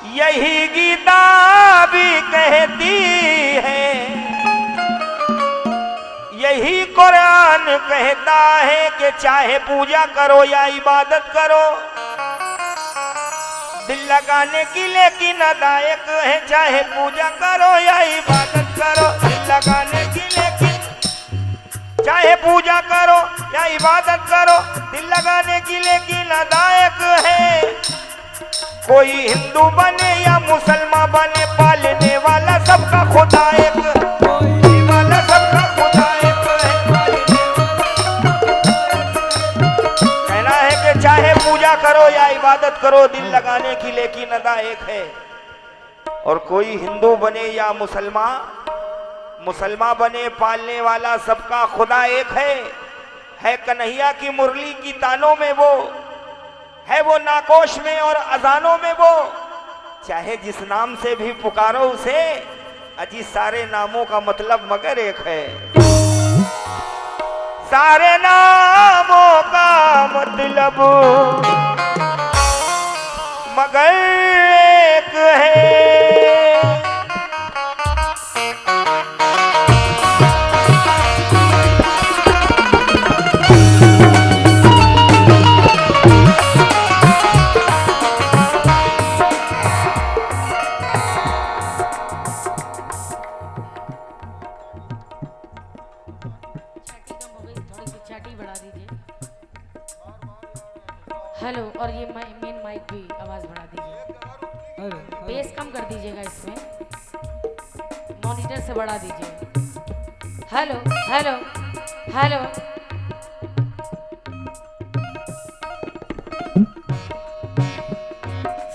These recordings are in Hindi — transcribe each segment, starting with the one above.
यही गीता भी कहती है, यही कुरान कहता है कि चाहे पूजा करो या इबादत करो, दिल लगाने की लेकिन अदायक है। चाहे पूजा करो या इबादत करो, दिल लगाने की लेकिन, चाहे पूजा करो या इबादत करो, दिल लगाने की लेकिन अदायक है। कोई हिंदू बने या मुसलमान बने, पालने वाला सबका खुदा एक, वाला सबका खुदा एक है। कहना है कि चाहे पूजा करो या इबादत करो, दिल लगाने की लेकिन अदा एक है। और कोई हिंदू बने या मुसलमान बने, पालने वाला सबका खुदा एक है कन्हैया की मुरली की तानों में वो है, वो नाकोश में और अजानों में वो, चाहे जिस नाम से भी पुकारो उसे, अजी सारे नामों का मतलब मगर एक है। सारे नामों का मतलब मगर एक है। हेलो, और ये मेन माइक भी आवाज बढ़ा दीजिए, बेस कम कर दीजिएगा, इसमें मॉनिटर से बढ़ा दीजिए। हेलो हेलो हेलो,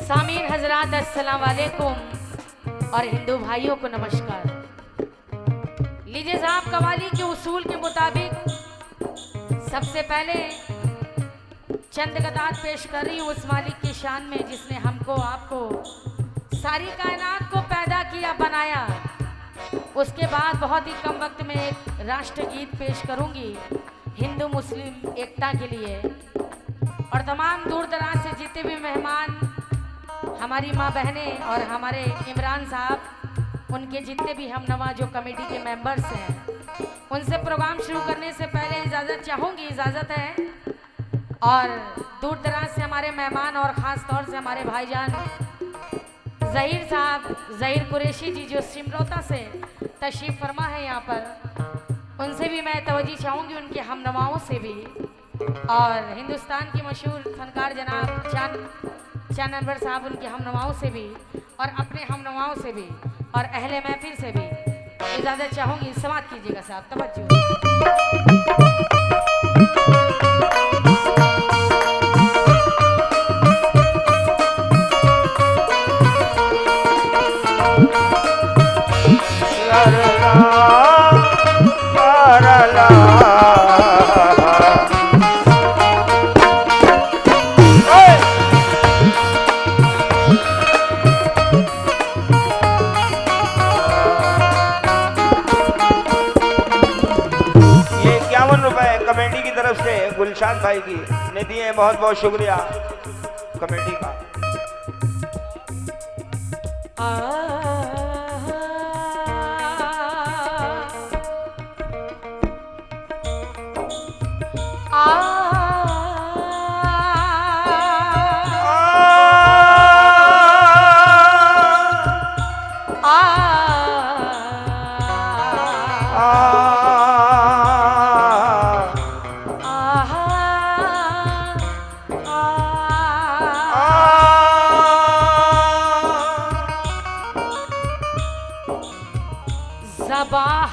सामीन हजरात अस्सलाम वालेकुम और हिंदू भाइयों को नमस्कार। लीजिए साहब, कवाली के उसूल के मुताबिक सबसे पहले चंद गदात पेश कर रही हूँ उस मालिक की शान में जिसने हमको आपको सारी कायनात को पैदा किया बनाया। उसके बाद बहुत ही कम वक्त में एक राष्ट्रगीत पेश करूंगी हिंदू मुस्लिम एकता के लिए। और तमाम दूर दराज से जितने भी मेहमान, हमारी माँ बहनें और हमारे इमरान साहब, उनके जितने भी हम नवा जो कमेटी के मेंबर्स हैं, उनसे प्रोग्राम शुरू करने से पहले इजाज़त चाहूँगी, इजाज़त है। और दूर दराज से हमारे मेहमान और ख़ास तौर से हमारे भाईजान ज़हीर साहब, ज़हीर कुरैशी जी जो सिमरोता से तशरीफ़ फरमा है यहाँ पर, उनसे भी मैं तवज्जो चाहूँगी, उनके हमनवाओं से भी, और हिंदुस्तान के मशहूर फनकार जनाब चान अनवर साहब, उनके हमनवाओं से भी, और अपने हमनवाओं से भी, और अहले महफिल से भी इजाज़त चाहूँगी। समात कीजिएगा साहब, तवज्जो। कमेटी की तरफ से गुलशान भाई की ने दिए, बहुत बहुत शुक्रिया कमेटी का।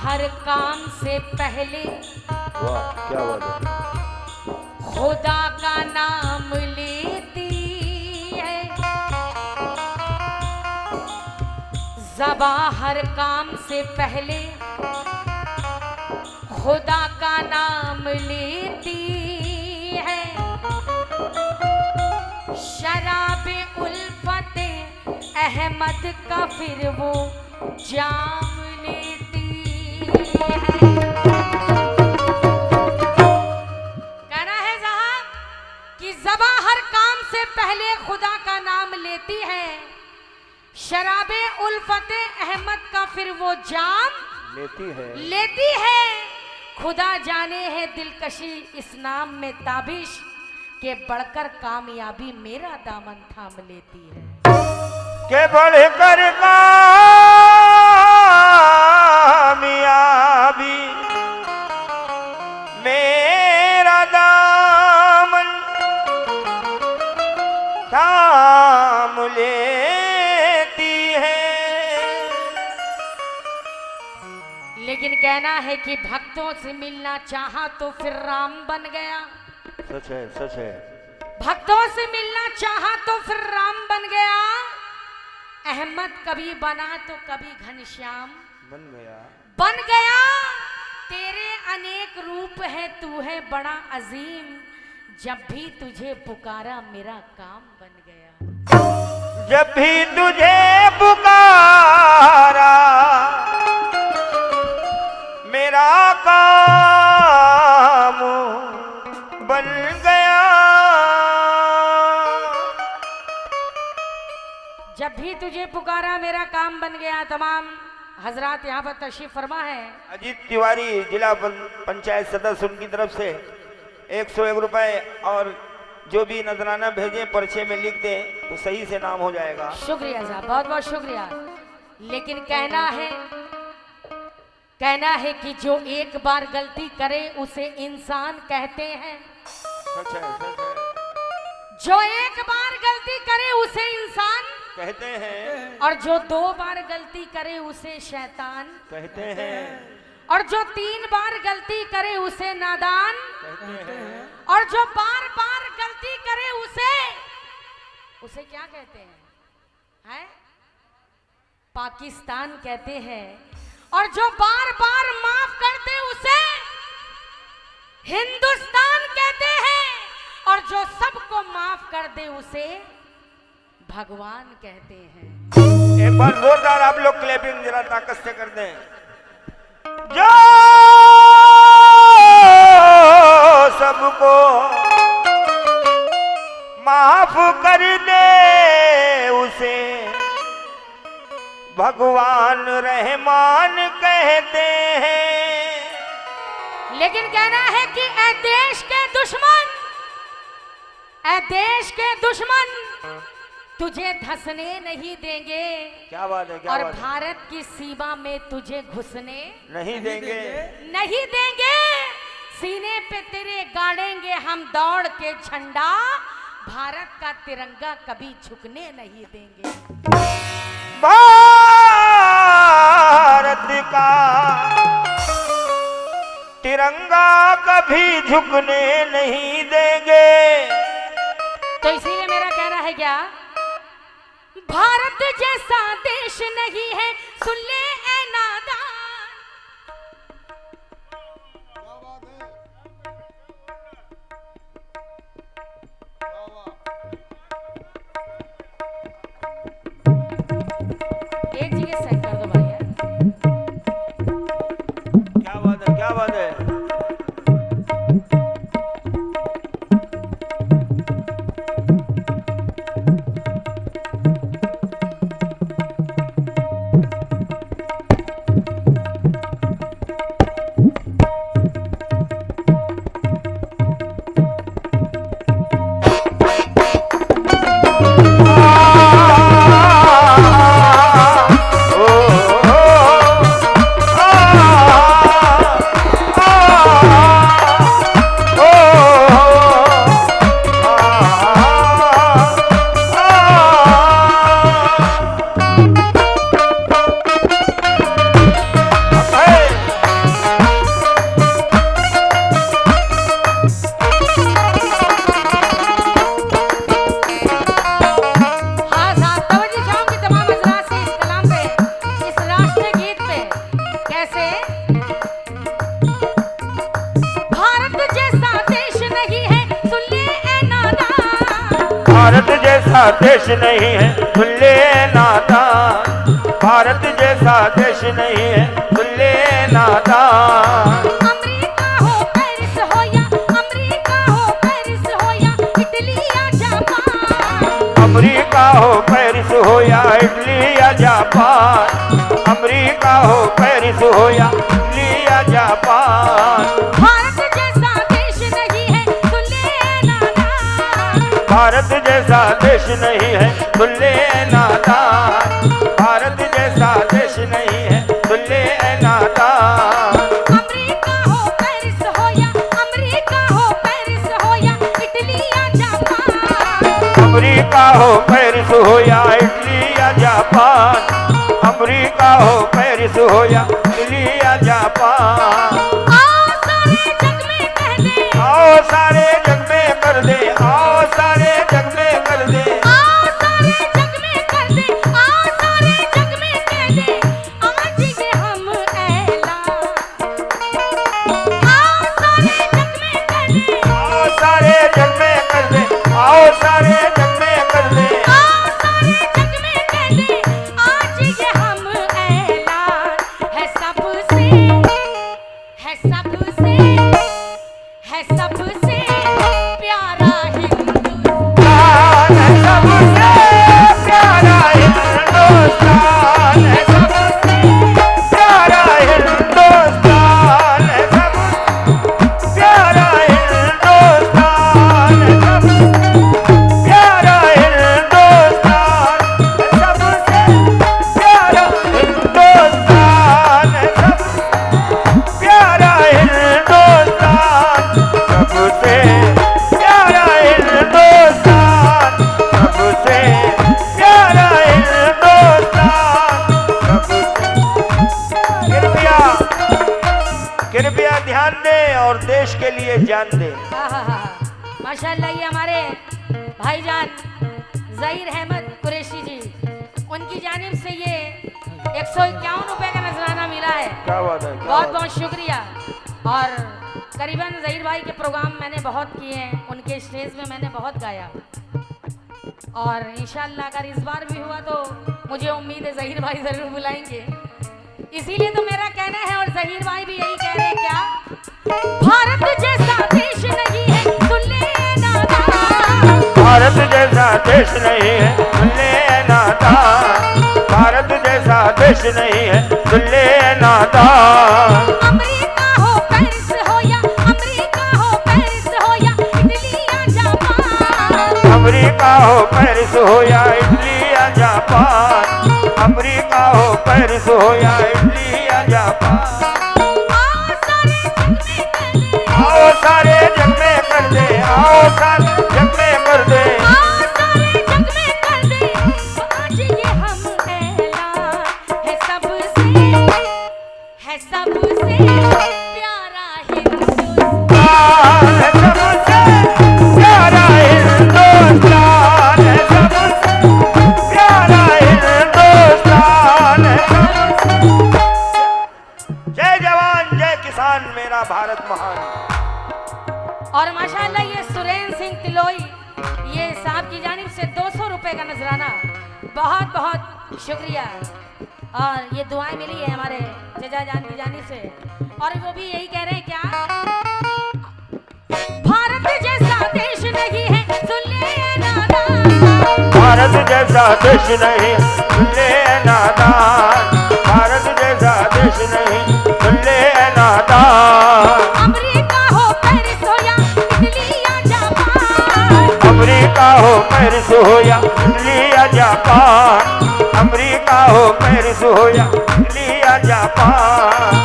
हर काम से पहले क्या बात है, खुदा का नाम लेती है। ज़बा हर काम से पहले खुदा का नाम लेती है। शराबे उल्फते अहमद का फिर वो जाम लेती है। कहना है साहब कि ज़बा हर काम से पहले खुदा का नाम लेती है। शराबे उल्फते अहमद का फिर वो जाम लेती है। खुदा जाने है दिलकशी इस नाम में ताबिश के बढ़कर कामयाबी मेरा दामन थाम लेती है। के बढ़कर कामयाबी मेरा दामन थाम लेती है। लेकिन कहना है कि भक्तों से मिलना चाहा तो फिर राम बन गया। सच है, सच है। भक्तों से मिलना चाहा तो फिर राम बन गया। अहमद कभी बना तो कभी घनश्याम बन गया। तेरे अनेक रूप है, तू है बड़ा अजीम, जब भी तुझे पुकारा मेरा काम बन गया। जब भी तुझे पुकारा मेरा काम बन गया। जब भी तुझे पुकारा मेरा काम बन गया। तमाम हजरात यहाँ पर तशरीफ फरमा है। अजीत तिवारी जिला पंचायत सदस्य, उनकी तरफ से 101 रुपए, और जो भी नजराना भेजें पर्चे में लिख दें तो सही से नाम हो जाएगा। शुक्रिया साहब, बहुत बहुत शुक्रिया। लेकिन कहना है कि जो एक बार गलती करे उसे इंसान कहते हैं। सच है, सच है। जो एक बार गलती करे उसे इंसान कहते हैं, और जो 2 बार गलती करे उसे शैतान कहते हैं, और जो 3 बार गलती करे उसे नादान कहते हैं, और जो बार बार गलती करे उसे क्या कहते हैं? पाकिस्तान कहते हैं। और जो बार बार माफ कर दे उसे हिंदुस्तान कहते हैं। और जो सबको माफ कर दे उसे भगवान कहते हैं। एक बार जोरदार आप लोग क्लैपिंग जरा ताकत से कर दें। जो सबको माफ कर दे उसे भगवान रहमान कहते हैं। लेकिन कहना है कि ऐ देश के दुश्मन तुझे धंसने नहीं देंगे। क्या बात है, क्या और बात है। भारत की सीमा में तुझे घुसने नहीं देंगे। सीने पे तेरे गाड़ेंगे हम दौड़ के झंडा, भारत का तिरंगा कभी झुकने नहीं देंगे। भारत का तिरंगा कभी झुकने नहीं देंगे। तो इसीलिए मेरा कहना है क्या, भारत जैसा देश नहीं है, सुन ले ऐ नादान। एक जगह सेट कर दो भाई यार। क्या बात है, क्या बात है। देश नहीं है खुले नादान, भारत जैसा देश नहीं है खुले नादान। अमेरिका हो पेरिस हो या अमेरिका हो पेरिस हो या इटली या जापान, अमेरिका हो पेरिस हो या इटली या जापान, अमेरिका हो पेरिस हो या इटली या जापान। भारत जैसा देश नहीं है सुन ले नादान, भारत जैसा देश नहीं है सुन ले नादान, भारत जैसा देश नहीं है सुन ले नादान। अमेरिका हो पेरिस हो या अमेरिका हो पेरिस हो या इटली या जापान, अमेरिका हो पेरिस हो या इटली या जापान, अमेरिका हो पेरिस हो या इटली या जापान। आओ सारे जग में कह दे, आओ सारे जग में कर दे, आओ सारे जग में कर दे, आओ सारे जग में कर दे, आओ सारे जग में कह दे, आज ये हम ऐलान। आओ सारे जग में कह दे, आओ सारे जग में कर दे, आओ सारे जग में कर दे, आओ सारे जग में कह दे, आज ये हम ऐलान। है सबसे, है सबसे, है सबसे प्यारा हिंदुस्तान, सबसे प्यारा हिंदुस्तान है, सबसे प्यारा हिंदुस्तान है, सबसे प्यारा हिंदुस्तान है, सबसे प्यारा हिंदुस्तान है, सबसे प्यारा हिंदुस्तान है, सबसे प्यारा हिंदुस्तान, सबसे प्यारा हिंदुस्तान, सबसे प्यारा हिंदुस्तान, सबसे। कृपया कृपया ध्यान दें और देश के लिए जान दें। माशाल्लाह, ये हमारे भाईजान ज़हीर अहमद कुरैशी जी, उनकी जानिब से ये 151 रुपए का नजराना मिला है। क्या बात है, बहुत बहुत शुक्रिया। और करीबन ज़हीर भाई के प्रोग्राम मैंने बहुत किए हैं, उनके स्टेज में मैंने बहुत गाया, और इंशाल्लाह अगर इस बार भी हुआ तो मुझे उम्मीद है ज़हीर भाई ज़रूर बुलाएंगे। इसीलिए तो मेरा कहना है, और ज़हीर भाई भी यही कह रहे हैं, क्या भारत जैसा देश नहीं है सुन ले नादान, भारत जैसा देश नहीं है सुन ले नादान, भारत जैसा देश नहीं है सुन ले नादान। अमेरिका हो पेरिस हो या अमेरिका हो पेरिस हो या इटली या जापान, अमेरिका हो पेरिस हो या इटली या जापान, अमेरिका हो पेरिस हो या इटली या जापान। आओ सारे जग में कर दे, आओ सारे जग में कर दे, आओ सारे जग में कर दे, आज ये हम ऐलान। है सबसे प्यारा हिंदुस्तान, है सबसे प्यारा हिंदुस्तान है, सबसे प्यारा हिंदुस्तान है। जय जवान जय किसान, मेरा भारत महान। और माशाल्लाह ये सुरेंद्र सिंह तिलोई, ये साहब की जानिब से 200 रुपए का नजराना, बहुत बहुत शुक्रिया। और ये दुआएं मिली है हमारे चचा जान की जानिब से, और वो भी यही कह रहे हैं, क्या भारत जैसा देश नहीं है सुन ले नादान, भारत जैसा देश नहीं सुन ले नादान, भारत जैसा देश नहीं सुन ले नादान। अमेरिका हो पेरिस हो या इटली या जापान, अमेरिका हो पेरिस हो या इटली या जापान, अमेरिका हो पेरिस हो या इटली या जापान।